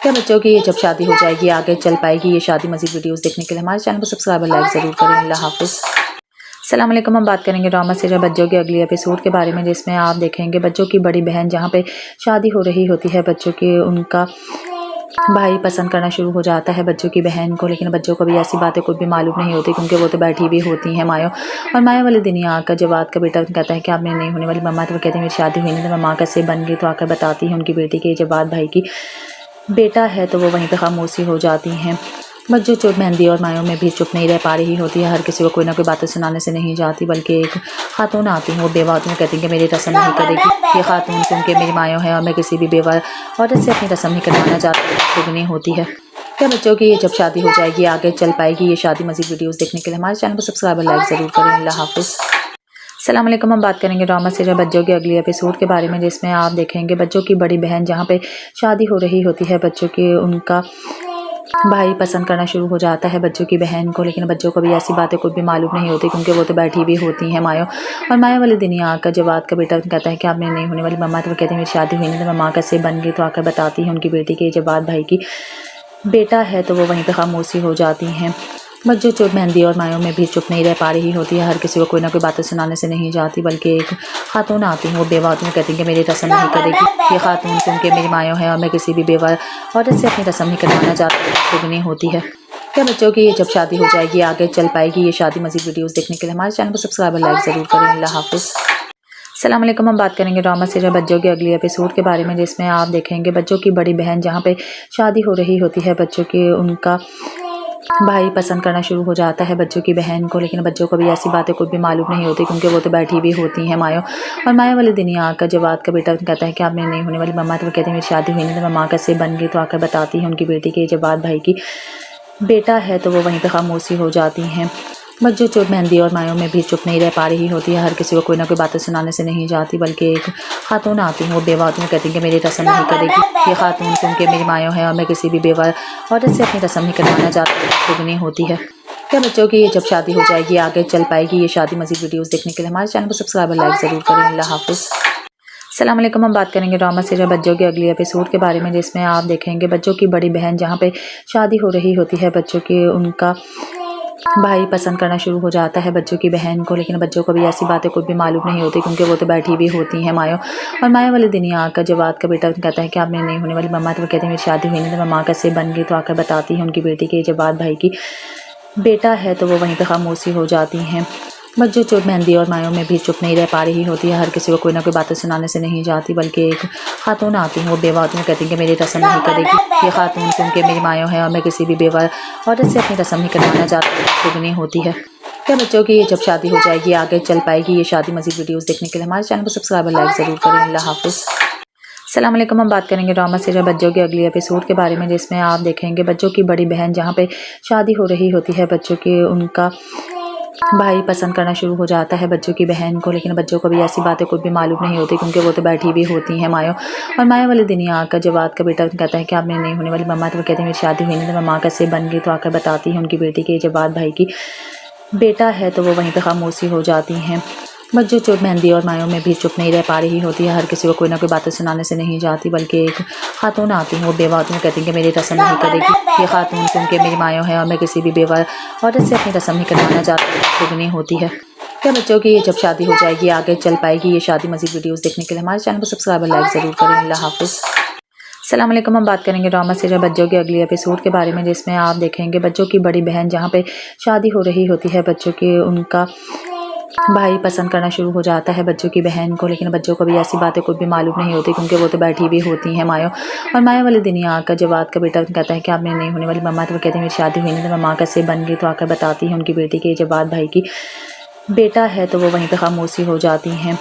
क्या बच्चों की ये जब शादी हो जाएगी आगे चल पाएगी? ये शादी मज़ीद वीडियोस देखने के लिए हमारे चैनल को सब्सक्राइब और लाइक ज़रूर करें। अल्लाह हाफिज़। अस्सलाम वालेकुम। हम बात करेंगे ड्रामा सीरियल बच्चों के अगले एपिसोड के बारे में, जिसमें आप देखेंगे बच्चों की बड़ी बहन जहाँ पे शादी हो रही होती है बच्चों की, उनका भाई पसंद करना शुरू हो जाता है बच्चों की बहन को, लेकिन बच्चों को भी ऐसी बातें कुछ भी मालूम नहीं होती, क्योंकि वो तो बैठी हुई होती हैं मायो। और माया वाले दिन ही आकर जवाद का बेटा कहता है कि आपने नहीं होने वाली मम्मा, तो वो कहते हैं मेरी शादी हुई नहीं, तो मम्मा कैसे बन गई, तो आकर बताती है उनकी बेटी के जवाद भाई की बेटा है, तो वो वहीं पर खामोशी हो जाती हैं। बच्चों चोट मेहंदी और मायों में भी चुप नहीं रह पा रही होती है। हर किसी को कोई ना कोई बातें सुनाने से नहीं जाती, बल्कि एक खातून आती है, वो बेवा आती है, कहती है कि मेरी रस्म नहीं करेगी ये खातून, क्योंकि मेरी मायों है और मैं किसी भी बेवा औरत से अपनी रस्म नहीं करवाना चाहती होती है। क्या बच्चों की ये जब शादी हो जाएगी आगे चल पाएगी? ये शादी मज़ीद वीडियोस देखने के लिए हमारे चैनल को सब्सक्राइब और लाइक ज़रूर करें। अल्लाह हाफिज़। अस्सलाम वालेकुम। हम बात करेंगे ड्रामा सीरियल बच्चों के अगले एपिसोड के बारे में, जिसमें आप देखेंगे बच्चों की बड़ी बहन जहाँ पे शादी हो रही होती है बच्चों की, उनका भाई पसंद करना शुरू हो जाता है बच्चों की बहन को, लेकिन बच्चों को भी ऐसी बातें कुछ भी मालूम नहीं होती, क्योंकि वो तो बैठी हुई होती हैं मायो। और माया वाले दिन ही आकर जवाद का बेटा कहता है कि आपने नहीं होने वाली मम्मा, तो वो कहते हैं मेरी शादी हुई नहीं, तो मम्मा कैसे बन गई, तो आकर बताती है उनकी बेटी के जवाद भाई की बेटा है, तो वो वहीं पर खामोशी हो जाती हैं। बच्चों चोट मेहंदी और मायों में भी चुप नहीं रह पा रही होती है। हर किसी को कोई ना कोई बातें सुनाने से नहीं जाती, बल्कि एक खातून आती है, वो बेवा आती है, कहती है कि मेरी रस्म नहीं करेगी ये खातून, क्योंकि मेरी मायों है और मैं किसी भी बेवा औरत से अपनी रस्म नहीं करवाना चाहती होती है। क्या बच्चों की ये जब शादी हो जाएगी आगे चल पाएगी? ये शादी मज़ीद वीडियोस देखने के लिए हमारे चैनल को सब्सक्राइब और लाइक ज़रूर करें। अल्लाह हाफिज़। अस्सलाम वालेकुम। हम बात करेंगे ड्रामा सीरियल बच्चों के अगले एपिसोड के बारे में, जिसमें आप देखेंगे बच्चों की बड़ी बहन जहाँ पे शादी हो रही होती है बच्चों की, उनका भाई पसंद करना शुरू हो जाता है बच्चों की बहन को, लेकिन बच्चों को भी ऐसी बातें कुछ भी मालूम नहीं होती, क्योंकि वो तो बैठी हुई होती हैं मायो। और माया वाले दिन ही आकर जवाद का बेटा कहता है कि आपने नहीं होने वाली मम्मा, तो वो कहते हैं मेरी शादी हुई नहीं, तो मम्मा कैसे बन गई, तो आकर बताती है उनकी बेटी के जवाद भाई की बेटा है, तो वो वहीं पर खामोशी हो जाती हैं। बच्चों चोट मेहंदी और मायों में भी चुप नहीं रह पा रही होती है। हर किसी को कोई ना कोई बातें सुनाने से नहीं जाती, बल्कि एक खातून आती है, वो बेवा आती है, कहती है कि मेरी रस्म नहीं करेगी ये खातून, क्योंकि मेरी मायों है और मैं किसी भी बेवा औरत से अपनी रस्म नहीं करवाना चाहती होती है। क्या बच्चों की ये जब शादी हो जाएगी आगे चल पाएगी? ये शादी मज़ीद वीडियोस देखने के लिए हमारे चैनल को सब्सक्राइब और लाइक ज़रूर करें। अल्लाह हाफिज़। अस्सलाम वालेकुम। हम बात करेंगे ड्रामा सीरियल बच्चों के अगले एपिसोड के बारे में, जिसमें आप देखेंगे बच्चों की बड़ी बहन जहाँ पे शादी हो रही होती है बच्चों की, उनका भाई पसंद करना शुरू हो जाता है बच्चों की बहन को, लेकिन बच्चों को भी ऐसी बातें कुछ भी मालूम नहीं होती, क्योंकि वो तो बैठी हुई होती हैं मायो। और माया वाले दिन ही आकर जवाद का बेटा कहता है कि आपने नहीं होने वाली मम्मा, तो वो कहते हैं मेरी शादी हुई नहीं, तो मम्मा कैसे बन गई, तो आकर बताती है उनकी बेटी के जवाद भाई की बेटा है, तो वो वहीं पर खामोशी हो जाती हैं। बच्चों चोट मेहंदी और मायों में भी चुप नहीं रह पा रही होती है। हर किसी को कोई ना कोई बातें सुनाने से नहीं जाती, बल्कि एक खातून आती है, वो बेवा आती है, कहती है कि मेरी रस्म नहीं करेगी ये खातून, क्योंकि मेरी मायों है और मैं किसी भी बेवा औरत से अपनी रस्म नहीं करवाना चाहती होती है। क्या बच्चों की ये जब शादी हो जाएगी आगे चल पाएगी? ये शादी मज़ीद वीडियोस देखने के लिए हमारे चैनल को सब्सक्राइब और लाइक ज़रूर करें। अल्लाह हाफिज़। अस्सलाम वालेकुम। हम बात करेंगे ड्रामा सीरियल बच्चों के अगले एपिसोड के बारे में, जिसमें आप देखेंगे बच्चों की बड़ी बहन जहाँ पे शादी हो रही होती है बच्चों की, उनका भाई पसंद करना शुरू हो जाता है बच्चों की बहन को, लेकिन बच्चों को भी ऐसी बातें कुछ भी मालूम नहीं होती, क्योंकि वो तो बैठी हुई होती हैं मायो। और माया वाले दिन ही आकर जवाद का बेटा कहता है कि आपने नहीं होने वाली मम्मा, तो वो कहते हैं मेरी शादी हुई नहीं, तो मम्मा कैसे बन गई, तो आकर बताती है उनकी बेटी के जवाद भाई की बेटा है, तो वो वहीं पर खामोशी हो जाती हैं। बच्चों चोट मेहंदी और मायों में भी चुप नहीं रह पा रही होती है। हर किसी को कोई ना कोई बातें सुनाने से नहीं जाती, बल्कि एक खातून आती है, वो बेवा आती है, कहती है कि मेरी रस्म नहीं करेगी ये खातून, क्योंकि मेरी मायों है और मैं किसी भी बेवा औरत से अपनी रस्म नहीं करवाना चाहती होती है। क्या बच्चों की ये जब शादी हो जाएगी आगे चल पाएगी? ये शादी मज़ीद वीडियोस देखने के लिए हमारे चैनल को सब्सक्राइब और लाइक ज़रूर करें। अल्लाह हाफिज़। अस्सलाम वालेकुम। हम बात करेंगे ड्रामा सीरियल बच्चों के अगले एपिसोड के बारे में, जिसमें आप देखेंगे बच्चों की बड़ी बहन जहाँ पे शादी हो रही होती है बच्चों की, उनका भाई पसंद करना शुरू हो जाता है बच्चों की बहन को, लेकिन बच्चों को भी ऐसी बातें कुछ भी मालूम नहीं होती, क्योंकि वो तो बैठी हुई होती हैं मायो। और माया वाले दिन ही आकर जवाद का बेटा कहता है कि आपने नहीं होने वाली मम्मा, तो वो कहते हैं मेरी शादी हुई नहीं, तो मम्मा कैसे बन गई, तो आकर बताती है उनकी बेटी के जवाद भाई की बेटा है, तो वो वहीं पर खामोशी हो जाती हैं।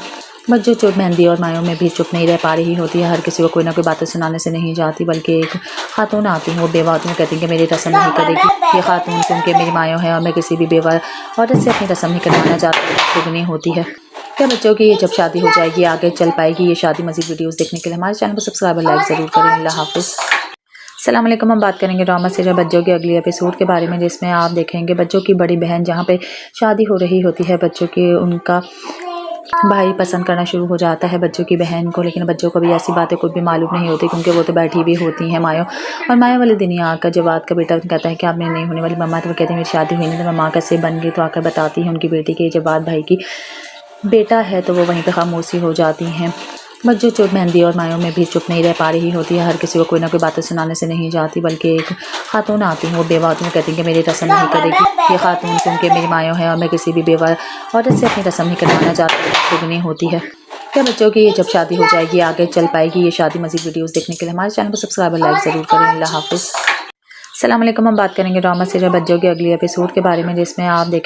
बच्चों चोट मेहंदी और मायों में भी चुप नहीं रह पा रही होती है। हर किसी को कोई ना कोई बातें सुनाने से नहीं जाती, बल्कि एक खातून आती है, वो बेवा आती है, कहती है कि मेरी रस्म नहीं करेगी ये खातून, क्योंकि मेरी मायों है और मैं किसी भी बेवा औरत से अपनी रस्म नहीं करवाना चाहती होती है। क्या बच्चों की ये जब शादी हो जाएगी आगे चल पाएगी? ये शादी मज़ीद वीडियोस देखने के लिए हमारे चैनल को सब्सक्राइब और लाइक ज़रूर करें। अल्लाह हाफिज़। अस्सलाम वालेकुम। हम बात करेंगे ड्रामा सीरियल बच्चों के अगले एपिसोड के बारे में, जिसमें आप देखेंगे बच्चों की बड़ी बहन जहाँ पे शादी हो रही होती है बच्चों की, उनका भाई पसंद करना शुरू हो जाता है बच्चों की बहन को। लेकिन बच्चों को भी ऐसी बातें कुछ भी मालूम नहीं होती, क्योंकि वो तो बैठी भी होती हैं मायो। और मायो वाले दिन ही आकर जवाद का बेटा कहता है कि आप मेरी नहीं होने वाली मम्मा, तो वो कहती है मेरी शादी हुई नहीं, तो मैं माँ कैसे बन गई। तो आकर बताती है उनकी बेटी के जवाद भाई की बेटा है, तो वो वहीं पर खामोशी हो जाती हैं। बच्चों चुप मेहंदी और मायों में भी चुप नहीं रह पा रही होती है। हर किसी को कोई ना कोई बातें सुनाने से नहीं जाती, बल्कि एक खातून आती हैं, वो बेवा आती हैं, कहती हैं कि मेरी रस्म नहीं करेगी ये खातून, क्योंकि मेरी मायों है और मैं किसी भी बेवा औरत से अपनी रस्म नहीं करवाना चाहती। दुगनी होती है क्या बच्चों की जब शादी हो जाएगी आगे चल पाएगी ये शादी। मज़ीद वीडियोस देखने के लिए हमारे चैनल को सब्सक्राइब और लाइक ज़रूर करें। अल्लाह हाफिज़। अस्सलाम वालेकुम। हम बात करेंगे ड्रामा सीरियल बच्चों के अगले एपिसोड के बारे में, जिसमें आप देखें